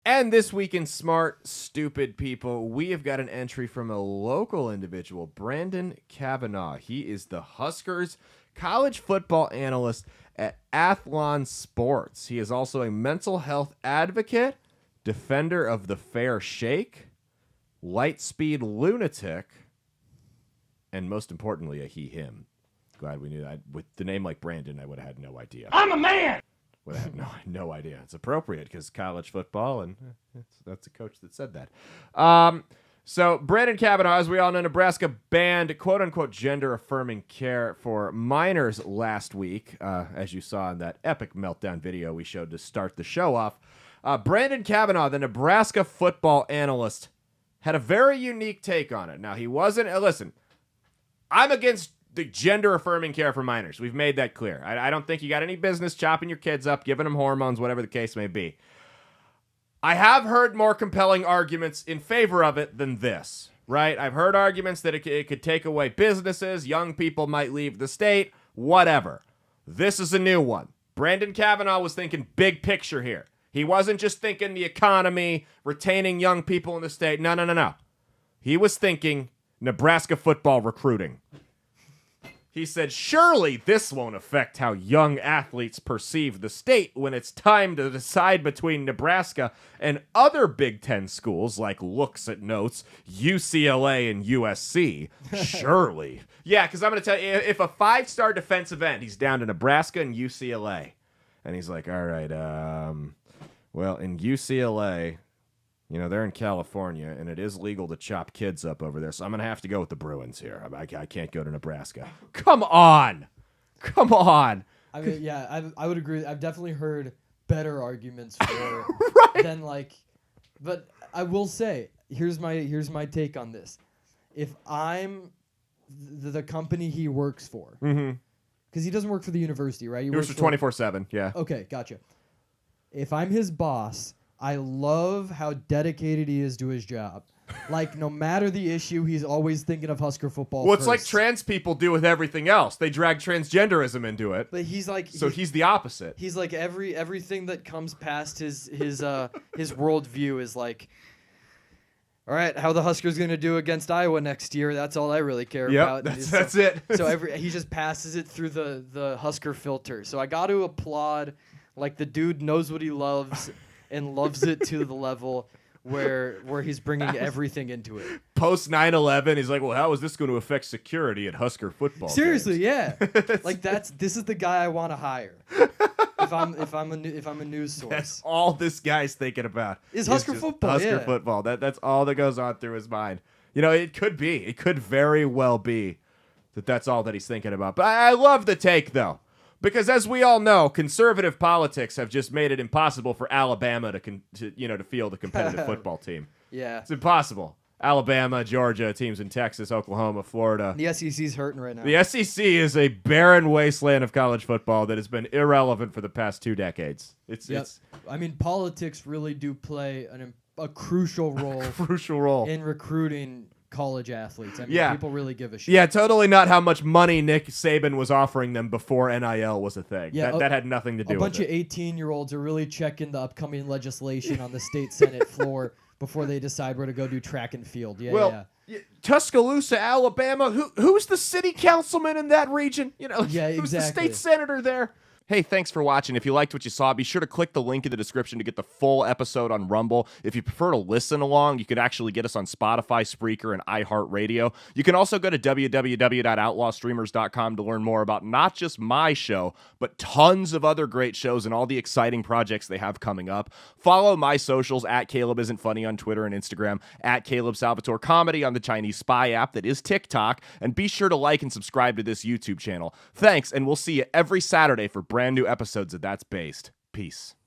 And this week in Smart Stupid People, we have got an entry from a local individual, Brandon Kavanaugh. He is the Huskers college football analyst at Athlon Sports. He is also a mental health advocate, defender of the fair shake, light speed lunatic, and most importantly, a he/him. Glad we knew that. With the name like Brandon, I would have had no idea. I'm a man! Would have no idea. It's appropriate because college football, and that's a coach that said that. So Brandon Kavanaugh, as we all know, Nebraska banned quote-unquote gender-affirming care for minors last week, as you saw in that epic meltdown video we showed to start the show off. Brandon Kavanaugh, the Nebraska football analyst, had a very unique take on it. Now, he wasn't... listen, I'm against the gender-affirming care for minors. We've made that clear. I don't think you got any business chopping your kids up, giving them hormones, whatever the case may be. I have heard more compelling arguments in favor of it than this, right? I've heard arguments that it could take away businesses, young people might leave the state, whatever. This is a new one. Brandon Kavanaugh was thinking big picture here. He wasn't just thinking the economy, retaining young people in the state. No. He was thinking Nebraska football recruiting. He said, surely this won't affect how young athletes perceive the state when it's time to decide between Nebraska and other Big Ten schools like Looks at Notes, UCLA, and USC. Surely. Yeah, because I'm going to tell you, if a 5-star defensive end, he's down to Nebraska and UCLA. And he's like, all right, well, in UCLA... You know, they're in California, and it is legal to chop kids up over there, so I'm going to have to go with the Bruins here. I can't go to Nebraska. Come on! I mean, yeah, I would agree. I've definitely heard better arguments for Right. than but I will say, here's my take on this. If I'm the company he works for, because he doesn't work for the university, right? He works for 24/7, yeah. Okay, gotcha. If I'm his boss, I love how dedicated he is to his job. Like, no matter the issue, he's always thinking of Husker football. Well, it's first. like trans people do with everything else. They drag transgenderism into it. But he's like, he's the opposite. He's like everything that comes past his worldview is like, all right, how the Huskers going to do against Iowa next year? That's all I really care about. That's it. So he just passes it through the Husker filter. So I got to applaud, like, the dude knows what he loves and loves it to the level where he's bringing everything into it. Post 9/11, he's like, well, how is this going to affect security at Husker football Seriously, games? yeah. Like, this is the guy I want to hire. if I'm a news source. That's all this guy's thinking about. Is Husker football. Husker football. That's all that goes on through his mind. You know, it could be. It could very well be that's all that he's thinking about. But I love the take, though. Because as we all know, conservative politics have just made it impossible for Alabama to field a competitive football team. Yeah. It's impossible. Alabama, Georgia, teams in Texas, Oklahoma, Florida. The SEC's hurting right now. The SEC is a barren wasteland of college football that has been irrelevant for the past 2 decades. I mean, politics really do play a crucial role. In recruiting college athletes. I mean, people really give a shit. Yeah, totally not how much money Nick Saban was offering them before NIL was a thing. Yeah, that had nothing to do with it. A bunch of 18-year-olds are really checking the upcoming legislation on the state Senate floor before they decide where to go do track and field. Yeah. Tuscaloosa, Alabama. Who's the city councilman in that region? You know, who's the state senator there? Hey, thanks for watching. If you liked what you saw, be sure to click the link in the description to get the full episode on Rumble. If you prefer to listen along, you could actually get us on Spotify, Spreaker, and iHeartRadio. You can also go to www.outlawstreamers.com to learn more about not just my show, but tons of other great shows and all the exciting projects they have coming up. Follow my socials at Caleb Isn't Funny on Twitter and Instagram, at Caleb Salvatore Comedy on the Chinese spy app that is TikTok, and be sure to like and subscribe to this YouTube channel. Thanks, and we'll see you every Saturday for brand new episodes of That's Based. Peace.